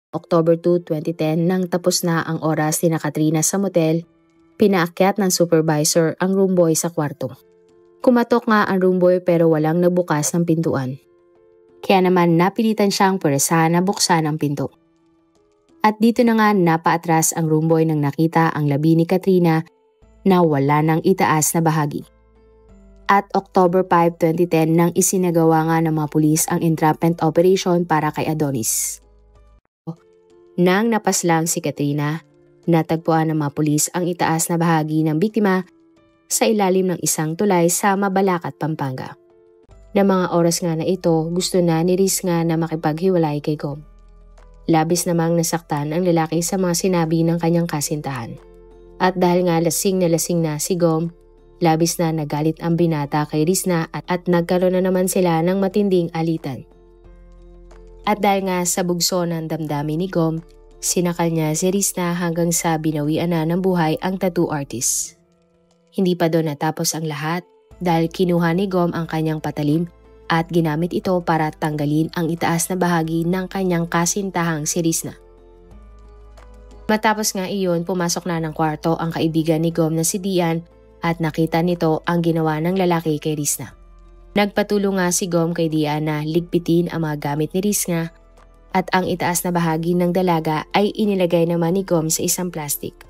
October 2, 2010 nang tapos na ang oras ni Katrina sa motel, pinaakyat ng supervisor ang roomboy sa kwarto. Kumatok nga ang roomboy pero walang nabukas ng pintuan. Kaya naman napilitan siyang puwersahan na buksan ang pinto. At dito na nga napaatras ang roomboy nang nakita ang labi ni Katrina na wala nang itaas na bahagi. At October 5, 2010 nang isinagawa nga ng mga pulis ang entrapment operation para kay Adonis. Nang napaslang si Katrina, natagpuan ng mga pulis ang itaas na bahagi ng biktima sa ilalim ng isang tulay sa Mabalacat, Pampanga. Na mga oras nga na ito, gusto na ni Riz nga na makipaghiwalay kay Gom. Labis namang nasaktan ang lalaki sa mga sinabi ng kanyang kasintahan. At dahil nga lasing na si Gom, labis na nagalit ang binata kay Rizna at nagkaroon na naman sila ng matinding alitan. At dahil nga sa bugso ng damdamin ni Gom, sinakal niya si Rizna hanggang sa binawian na ng buhay ang tattoo artist. Hindi pa doon natapos ang lahat dahil kinuha ni Gom ang kanyang patalim at ginamit ito para tanggalin ang itaas na bahagi ng kanyang kasintahang si Rizna. Matapos nga iyon, pumasok na ng kwarto ang kaibigan ni Gom na si Dian at nakita nito ang ginawa ng lalaki kay Rizna. Nagpatulong nga si Gom kay Dian na ligpitin ang mga gamit ni Rizna at ang itaas na bahagi ng dalaga ay inilagay naman ni Gom sa isang plastic.